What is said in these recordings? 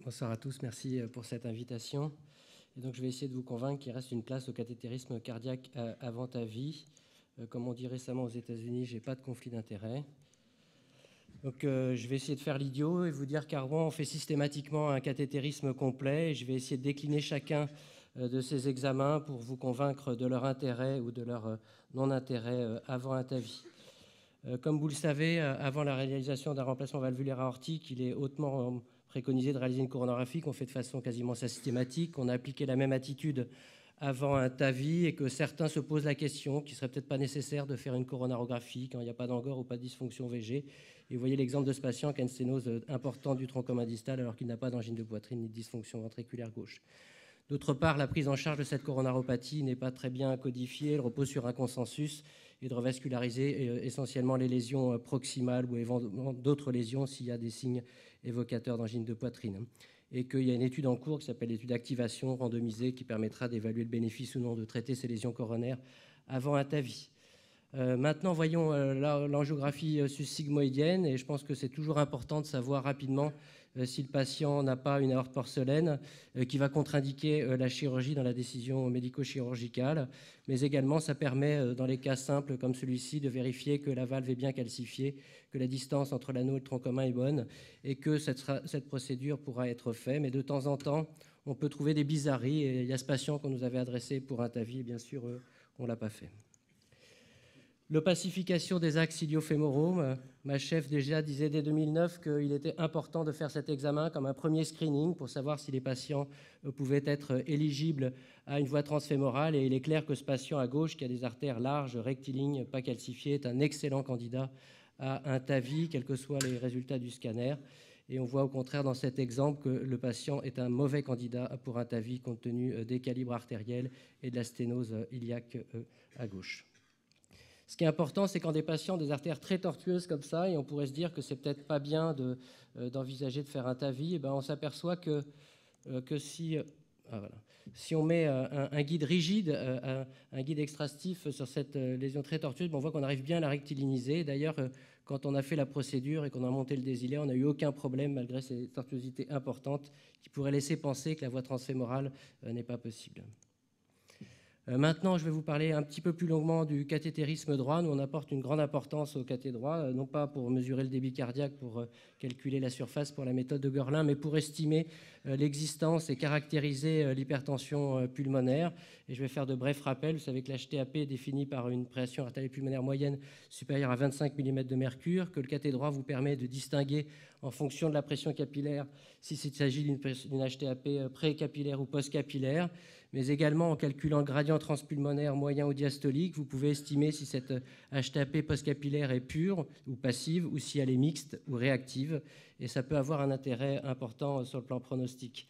Bonsoir à tous, merci pour cette invitation. Et donc, je vais essayer de vous convaincre qu'il reste une place au cathétérisme cardiaque avant ta vie. Comme on dit récemment aux États-Unis, j'ai pas de conflit d'intérêt. Donc, je vais essayer de faire l'idiot et vous dire qu'à Rouen, on fait systématiquement un cathétérisme complet. Et je vais essayer de décliner chacun de ces examens pour vous convaincre de leur intérêt ou de leur non-intérêt avant un TAVI. Comme vous le savez, avant la réalisation d'un remplacement valvulaire aortique, il est hautement préconisé de réaliser une coronographie qu'on fait de façon quasiment systématique. On a appliqué la même attitude avant un TAVI et que certains se posent la question qu'il ne serait peut-être pas nécessaire de faire une coronarographie quand il n'y a pas d'angor ou pas de dysfonction VG. Et vous voyez l'exemple de ce patient qui a une sténose importante du tronc commun distal alors qu'il n'a pas d'angine de poitrine ni de dysfonction ventriculaire gauche. D'autre part, la prise en charge de cette coronaropathie n'est pas très bien codifiée. Elle repose sur un consensus et de revasculariser essentiellement les lésions proximales ou éventuellement d'autres lésions s'il y a des signes évocateurs d'angine de poitrine. Et qu'il y a une étude en cours qui s'appelle l'étude d'activation randomisée qui permettra d'évaluer le bénéfice ou non de traiter ces lésions coronaires avant un TAVI. Maintenant, voyons l'angiographie sus-sigmoïdienne, et je pense que c'est toujours important de savoir rapidement si le patient n'a pas une aorte porcelaine qui va contre-indiquer la chirurgie dans la décision médico-chirurgicale, mais également ça permet, dans les cas simples comme celui-ci, de vérifier que la valve est bien calcifiée, que la distance entre l'anneau et le tronc commun est bonne, et que cette procédure pourra être faite. Mais de temps en temps, on peut trouver des bizarreries, et il y a ce patient qu'on nous avait adressé pour un TAVI, et bien sûr, on ne l'a pas fait. L'opacification des axes iliofémoraux. Ma chef déjà disait dès 2009 qu'il était important de faire cet examen comme un premier screening pour savoir si les patients pouvaient être éligibles à une voie transfémorale. Et il est clair que ce patient à gauche, qui a des artères larges, rectilignes, pas calcifiées, est un excellent candidat à un TAVI, quels que soient les résultats du scanner. Et on voit au contraire dans cet exemple que le patient est un mauvais candidat pour un TAVI compte tenu des calibres artériels et de la sténose iliaque à gauche. Ce qui est important, c'est quand des patients ont des artères très tortueuses comme ça, et on pourrait se dire que c'est peut-être pas bien d'envisager de faire un TAVI, et ben on s'aperçoit que si on met un guide rigide, un guide extrastif sur cette lésion très tortueuse, on voit qu'on arrive bien à la rectiliniser. D'ailleurs, quand on a fait la procédure et qu'on a monté le désilet, on n'a eu aucun problème malgré ces tortuosités importantes qui pourraient laisser penser que la voie transfémorale n'est pas possible. Maintenant, je vais vous parler un petit peu plus longuement du cathétérisme droit. Nous, on apporte une grande importance au cathé droit, non pas pour mesurer le débit cardiaque, pour calculer la surface pour la méthode de Görlin, mais pour estimer l'existence et caractériser l'hypertension pulmonaire. Et je vais faire de brefs rappels. Vous savez que l'HTAP est défini par une pression artérielle pulmonaire moyenne supérieure à 25 mm de mercure, que le cathé droit vous permet de distinguer en fonction de la pression capillaire s'il s'agit d'une HTAP pré-capillaire ou post-capillaire, mais également en calculant le gradient transpulmonaire moyen ou diastolique, vous pouvez estimer si cette HTAP post-capillaire est pure ou passive ou si elle est mixte ou réactive, et ça peut avoir un intérêt important sur le plan pronostic.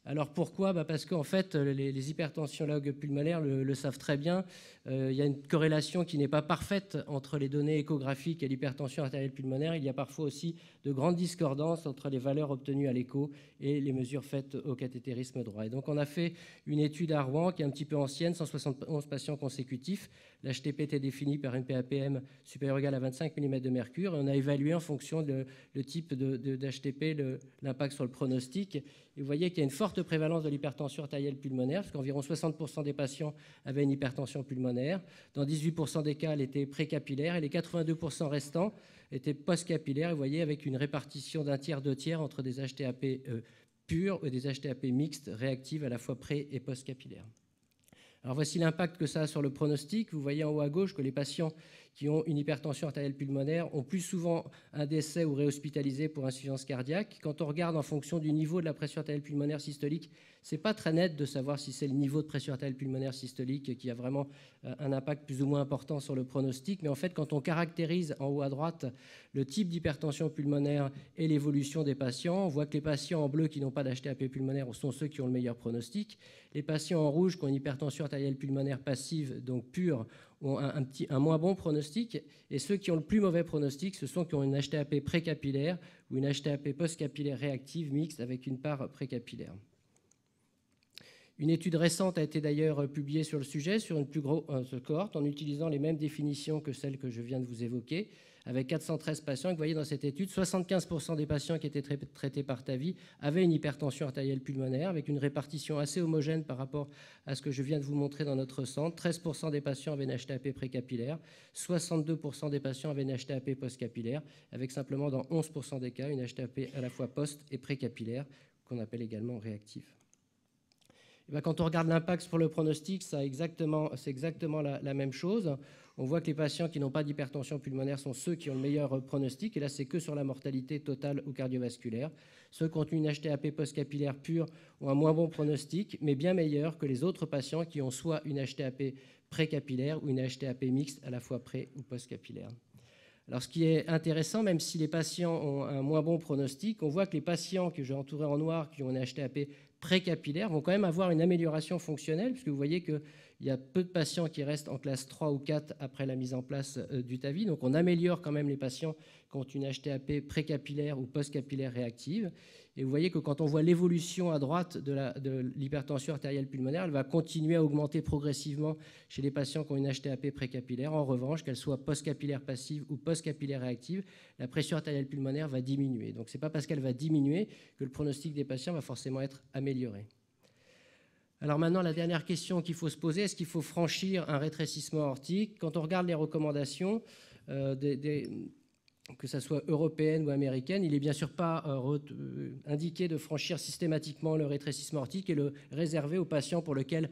Alors pourquoi ? Parce qu'en fait, les hypertensiologues pulmonaires le savent très bien. Il y a une corrélation qui n'est pas parfaite entre les données échographiques et l'hypertension artérielle pulmonaire. Il y a parfois aussi de grandes discordances entre les valeurs obtenues à l'écho et les mesures faites au cathétérisme droit. Et donc on a fait une étude à Rouen qui est un petit peu ancienne, 171 patients consécutifs. L'HTP était défini par une PAPM supérieure ou égale à 25 mm de mercure. Et on a évalué en fonction le type d'HTP l'impact sur le pronostic. Et vous voyez qu'il y a une forte prévalence de l'hypertension artérielle pulmonaire, parce qu'environ 60% des patients avaient une hypertension pulmonaire. Dans 18% des cas, elle était précapillaire, et les 82% restants étaient post-capillaires. Et vous voyez, avec une répartition d'un tiers, deux tiers entre des HTAP pures et des HTAP mixtes réactives à la fois pré- et post-capillaires. Alors voici l'impact que ça a sur le pronostic. Vous voyez en haut à gauche que les patients qui ont une hypertension artérielle pulmonaire ont plus souvent un décès ou réhospitalisé pour insuffisance cardiaque. Quand on regarde en fonction du niveau de la pression artérielle pulmonaire systolique, c'est pas très net de savoir si c'est le niveau de pression artérielle pulmonaire systolique qui a vraiment un impact plus ou moins important sur le pronostic. Mais en fait, quand on caractérise en haut à droite le type d'hypertension pulmonaire et l'évolution des patients, on voit que les patients en bleu qui n'ont pas d'HTAP pulmonaire sont ceux qui ont le meilleur pronostic. Les patients en rouge qui ont une hypertension artérielle pulmonaire passive, donc pure, ont un moins bon pronostic, et ceux qui ont le plus mauvais pronostic, ce sont ceux qui ont une HTAP précapillaire ou une HTAP post-capillaire réactive mixte avec une part précapillaire. Une étude récente a été d'ailleurs publiée sur le sujet, sur une plus grosse cohorte, en utilisant les mêmes définitions que celles que je viens de vous évoquer, avec 413 patients. Et vous voyez dans cette étude, 75% des patients qui étaient traités par TAVI avaient une hypertension artérielle pulmonaire, avec une répartition assez homogène par rapport à ce que je viens de vous montrer dans notre centre. 13% des patients avaient une HTAP précapillaire, 62% des patients avaient une HTAP postcapillaire, avec simplement dans 11% des cas une HTAP à la fois post- et précapillaire, qu'on appelle également réactive. Et bien, quand on regarde l'impact pour le pronostic, c'est exactement la même chose. On voit que les patients qui n'ont pas d'hypertension pulmonaire sont ceux qui ont le meilleur pronostic, et là c'est que sur la mortalité totale ou cardiovasculaire. Ceux qui ont une HTAP postcapillaire pure ont un moins bon pronostic, mais bien meilleur que les autres patients qui ont soit une HTAP précapillaire ou une HTAP mixte à la fois pré- ou postcapillaire. Alors, ce qui est intéressant, même si les patients ont un moins bon pronostic, on voit que les patients que j'ai entourés en noir qui ont une HTAP précapillaire vont quand même avoir une amélioration fonctionnelle, puisque vous voyez qu'il y a peu de patients qui restent en classe 3 ou 4 après la mise en place du TAVI. Donc, on améliore quand même les patients qui ont une HTAP précapillaire ou postcapillaire réactive. Et vous voyez que quand on voit l'évolution à droite de l'hypertension artérielle pulmonaire, elle va continuer à augmenter progressivement chez les patients qui ont une HTAP précapillaire. En revanche, qu'elle soit postcapillaire passive ou postcapillaire réactive, la pression artérielle pulmonaire va diminuer. Donc, ce n'est pas parce qu'elle va diminuer que le pronostic des patients va forcément être amélioré. Alors maintenant, la dernière question qu'il faut se poser, est-ce qu'il faut franchir un rétrécissement aortique? Quand on regarde les recommandations que ce soit européenne ou américaine, il n'est bien sûr pas indiqué de franchir systématiquement le rétrécissement aortique et le réserver aux patients pour lesquels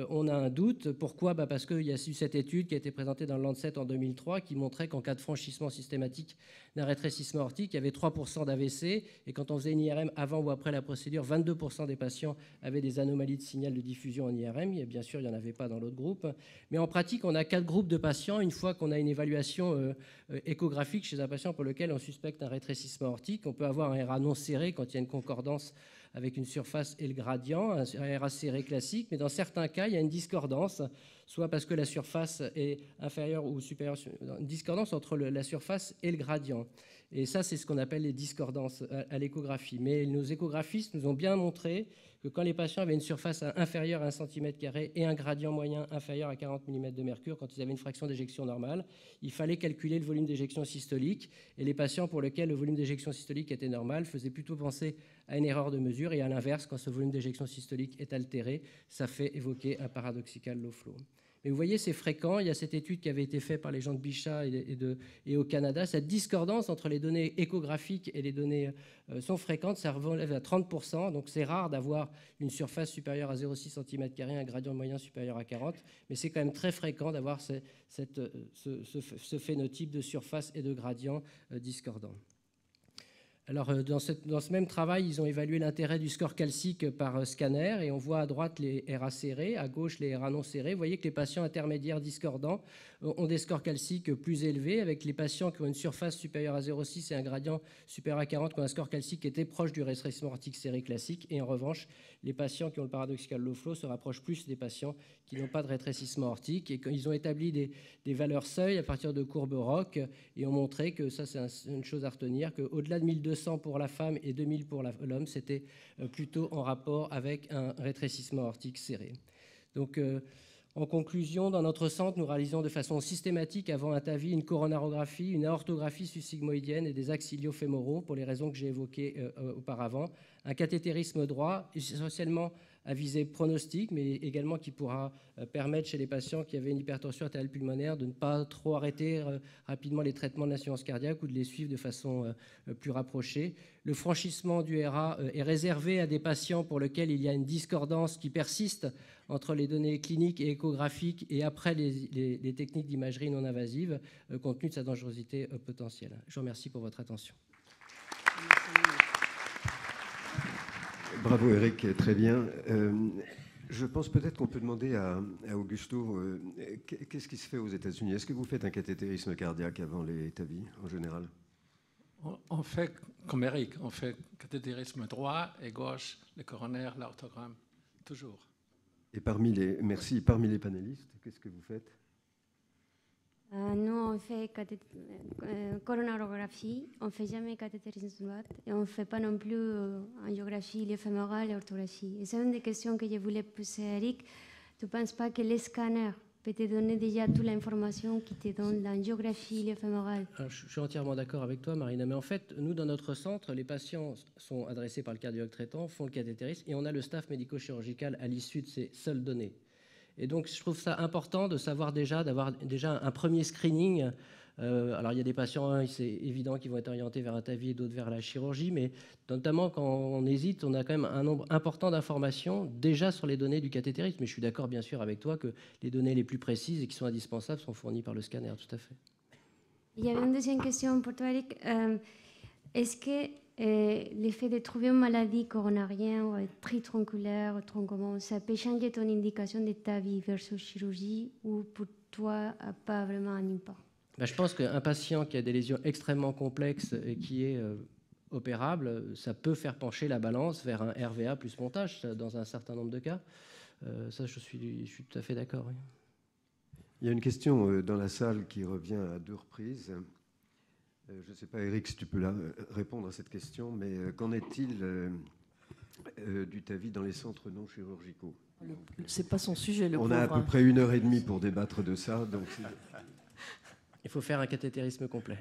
on a un doute. Pourquoi? Parce qu'il y a eu cette étude qui a été présentée dans le Lancet en 2003 qui montrait qu'en cas de franchissement systématique d'un rétrécissement aortique, il y avait 3% d'AVC, et quand on faisait une IRM avant ou après la procédure, 22% des patients avaient des anomalies de signal de diffusion en IRM. Et bien sûr, il n'y en avait pas dans l'autre groupe. Mais en pratique, on a 4 groupes de patients une fois qu'on a une évaluation échographique chez un patient pour lequel on suspecte un rétrécissement aortique. On peut avoir un RA non serré quand il y a une concordance avec une surface et le gradient, un RA serré classique, mais dans certains cas, il y a une discordance, soit parce que la surface est inférieure ou supérieure, une discordance entre la surface et le gradient. Et ça, c'est ce qu'on appelle les discordances à l'échographie. Mais nos échographistes nous ont bien montré que quand les patients avaient une surface inférieure à 1 cm² et un gradient moyen inférieur à 40 mm de mercure, quand ils avaient une fraction d'éjection normale, il fallait calculer le volume d'éjection systolique. Et les patients pour lesquels le volume d'éjection systolique était normal faisaient plutôt penser à une erreur de mesure. Et à l'inverse, quand ce volume d'éjection systolique est altéré, ça fait évoquer un paradoxical low flow. Mais vous voyez, c'est fréquent. Il y a cette étude qui avait été faite par les gens de Bichat et au Canada. Cette discordance entre les données échographiques et les données sont fréquentes. Ça relève à 30%. Donc, c'est rare d'avoir une surface supérieure à 0,6 cm², un gradient moyen supérieur à 40. Mais c'est quand même très fréquent d'avoir ce phénotype de surface et de gradient discordant. Alors, dans ce même travail, ils ont évalué l'intérêt du score calcique par scanner, et on voit à droite les RA serrés, à gauche les RA non serrés. Vous voyez que les patients intermédiaires discordants ont des scores calciques plus élevés, avec les patients qui ont une surface supérieure à 0,6 et un gradient supérieur à 40 qui ont un score calcique qui était proche du rétrécissement aortique serré classique. Et en revanche, les patients qui ont le paradoxical low flow se rapprochent plus des patients qui n'ont pas de rétrécissement aortique. Et ils ont établi des valeurs seuil à partir de courbes ROC et ont montré que ça, c'est une chose à retenir, qu'au-delà de 1200 pour la femme et 2000 pour l'homme, c'était plutôt en rapport avec un rétrécissement aortique serré. Donc, en conclusion, dans notre centre, nous réalisons de façon systématique avant un TAVI une coronarographie, une aortographie sus-sigmoïdienne et des axes iliofémoraux pour les raisons que j'ai évoquées auparavant. Un cathétérisme droit, essentiellement à visée pronostique, mais également qui pourra permettre chez les patients qui avaient une hypertension artérielle pulmonaire de ne pas trop arrêter rapidement les traitements de l'insuffisance cardiaque ou de les suivre de façon plus rapprochée. Le franchissement du RA est réservé à des patients pour lesquels il y a une discordance qui persiste entre les données cliniques et échographiques et après les techniques d'imagerie non invasive, compte tenu de sa dangerosité potentielle. Je vous remercie pour votre attention. Bravo Eric, très bien. Je pense peut-être qu'on peut demander à Augusto, qu'est-ce qui se fait aux États-Unis? Est-ce que vous faites un cathétérisme cardiaque avant les TAVI en général? On fait comme Eric, on fait cathétérisme droit et gauche, le coronaire, l'aortogramme, toujours. Et parmi les panélistes, qu'est-ce que vous faites? Nous, on fait coronarographie, on ne fait jamais cathétérisme droit et on ne fait pas non plus angiographie iliofémorale et orthographie. Et c'est une des questions que je voulais poser à Eric. Tu ne penses pas que les scanners peut te donner déjà toute l'information qui te donne la géographie, le fémoral. Je suis entièrement d'accord avec toi, Marina, mais en fait, nous, dans notre centre, les patients sont adressés par le cardiologue traitant, font le cathétérisme, et on a le staff médico-chirurgical à l'issue de ces seules données. Et donc, je trouve ça important de savoir d'avoir déjà un premier screening. Alors, il y a des patients, c'est évident, qui vont être orientés vers un TAVI et d'autres vers la chirurgie, mais notamment quand on hésite, on a quand même un nombre important d'informations déjà sur les données du cathétérisme. Mais je suis d'accord, bien sûr, avec toi que les données les plus précises et qui sont indispensables sont fournies par le scanner, tout à fait. Il y avait une deuxième question pour toi, Eric. Est-ce que le fait de trouver une maladie coronarienne ou tritronculaire ou troncomone, ça peut changer ton indication de TAVI versus chirurgie ou pour toi, pas vraiment un impact? Je pense qu'un patient qui a des lésions extrêmement complexes et qui est opérable, ça peut faire pencher la balance vers un RVA plus montage dans un certain nombre de cas. Ça, je suis tout à fait d'accord. Oui. Il y a une question dans la salle qui revient à 2 reprises. Je ne sais pas, Eric, si tu peux répondre à cette question, mais qu'en est-il du TAVI dans les centres non chirurgicaux? C'est pas son sujet, le On pauvre. a à peu près 1h30 pour débattre de ça. Donc il faut faire un cathétérisme complet.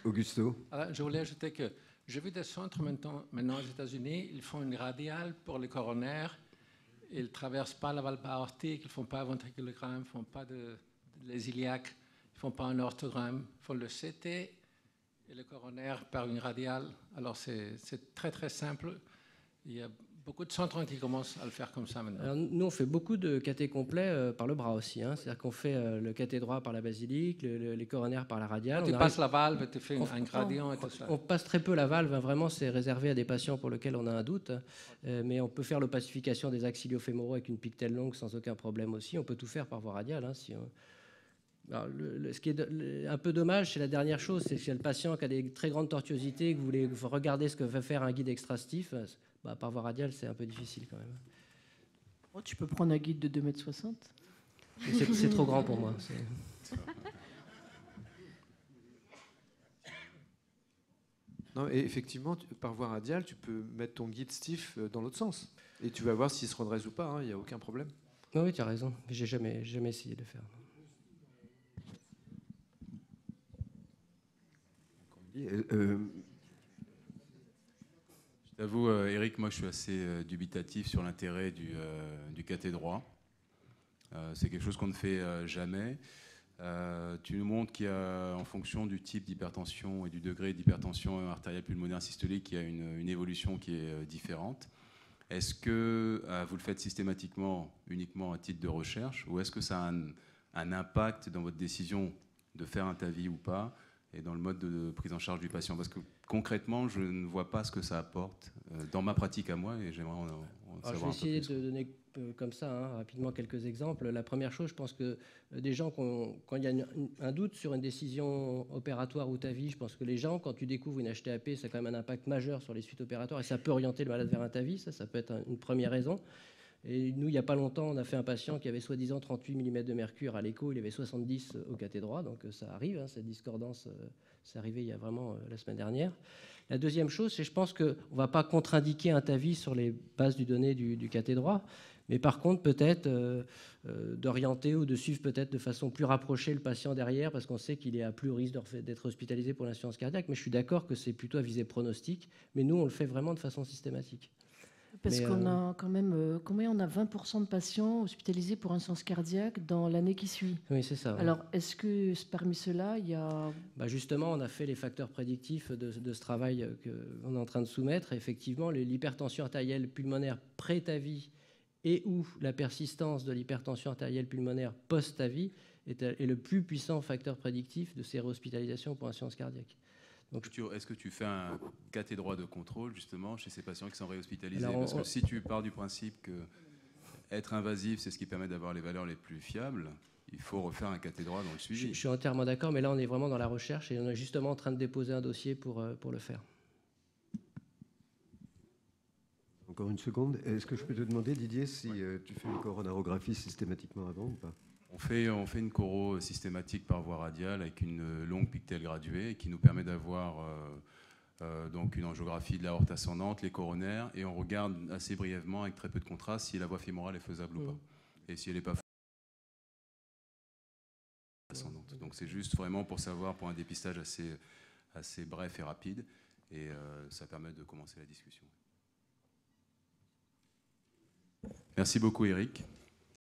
Augusto? Alors, je voulais ajouter que j'ai vu des centres maintenant aux États-Unis, ils font une radiale pour les coronaires, ils ne traversent pas la valve aortique, ils ne font pas un ventriculogramme, ils ne font pas les iliaques, ils ne font pas un orthogramme, ils font le CT et le coronaire par une radiale. Alors c'est très très simple. Il y a beaucoup de centres qui commencent à le faire comme ça maintenant. Alors, nous, on fait beaucoup de cathés complets par le bras aussi. C'est-à-dire qu'on fait le cathé droit par la basilique, les coronaires par la radiale. Quand tu passes la valve, tu fais un gradient et tout ça. On passe très peu la valve. Vraiment, c'est réservé à des patients pour lesquels on a un doute. Mais on peut faire l'opacification des axes iliofémoraux avec une pictelle longue sans aucun problème aussi. On peut tout faire par voie radiale. Alors, ce qui est un peu dommage, c'est la dernière chose, c'est que si le patient qui a des très grandes tortuosités, que vous voulez regarder ce que va faire un guide extrastif, par voie radiale, c'est un peu difficile quand même. Oh, tu peux prendre un guide de 2,60 m. C'est trop grand pour moi. Non, et effectivement, par voie radiale, tu peux mettre ton guide stiff dans l'autre sens. Et tu vas voir s'il se redresse ou pas, il n'y a aucun problème. Oui, tu as raison. J'ai jamais essayé de le faire. Je t'avoue, Eric, moi je suis assez dubitatif sur l'intérêt du cathé droit. C'est quelque chose qu'on ne fait jamais. Tu nous montres qu'il y a, en fonction du type d'hypertension et du degré d'hypertension artérielle pulmonaire systolique, il y a une évolution qui est différente. Est-ce que vous le faites systématiquement, uniquement à titre de recherche, ou est-ce que ça a un impact dans votre décision de faire un TAVI ou pas, et dans le mode de prise en charge du patient? Parce que concrètement, je ne vois pas ce que ça apporte dans ma pratique à moi, et j'aimerais en savoir un peu plus. Je vais essayer de donner comme ça, rapidement, quelques exemples. La première chose, je pense que des gens, quand il y a un doute sur une décision opératoire ou TAVI, je pense que les gens, quand tu découvres une HTAP, ça a quand même un impact majeur sur les suites opératoires, et ça peut orienter le malade vers un TAVI, ça peut être une première raison. Et nous, il n'y a pas longtemps, on a fait un patient qui avait soi-disant 38 mm de mercure à l'écho, il avait 70 au cathé droit, donc ça arrive, cette discordance, c'est arrivé il y a vraiment la semaine dernière. La deuxième chose, c'est je pense qu'on ne va pas contre-indiquer un TAVI sur les bases du données du cathé droit, mais par contre peut-être d'orienter ou de suivre peut-être de façon plus rapprochée le patient derrière, parce qu'on sait qu'il est à plus haut risque d'être hospitalisé pour l'insuffisance cardiaque, mais je suis d'accord que c'est plutôt à visée pronostique, mais nous on le fait vraiment de façon systématique. Parce qu'on a quand même, combien on a 20% de patients hospitalisés pour insuffisance cardiaque dans l'année qui suit. Oui, c'est ça. Alors, est-ce que parmi ceux-là, il y a... Justement, on a fait les facteurs prédictifs de ce travail qu'on est en train de soumettre. Et effectivement, l'hypertension artérielle pulmonaire pré-TAVI et ou la persistance de l'hypertension artérielle pulmonaire post-TAVI est le plus puissant facteur prédictif de ces réhospitalisations pour insuffisance cardiaque. Est-ce que tu fais un cathé droit de contrôle justement chez ces patients qui sont réhospitalisés? Parce que si tu pars du principe que être invasif, c'est ce qui permet d'avoir les valeurs les plus fiables, il faut refaire un cathé droit dans le suivi. Je suis entièrement d'accord, mais là on est vraiment dans la recherche et on est justement en train de déposer un dossier pour le faire. Encore une seconde. Est-ce que je peux te demander, Didier, si tu fais une coronarographie systématiquement avant ou pas? On fait une choro systématique par voie radiale avec une longue pictelle graduée qui nous permet d'avoir donc une angiographie de l'aorte ascendante, les coronaires, et on regarde assez brièvement, avec très peu de contraste, si la voie fémorale est faisable ou pas. Et si elle n'est pas ascendante. Donc c'est juste vraiment pour savoir, pour un dépistage assez bref et rapide, et ça permet de commencer la discussion. Merci beaucoup Eric.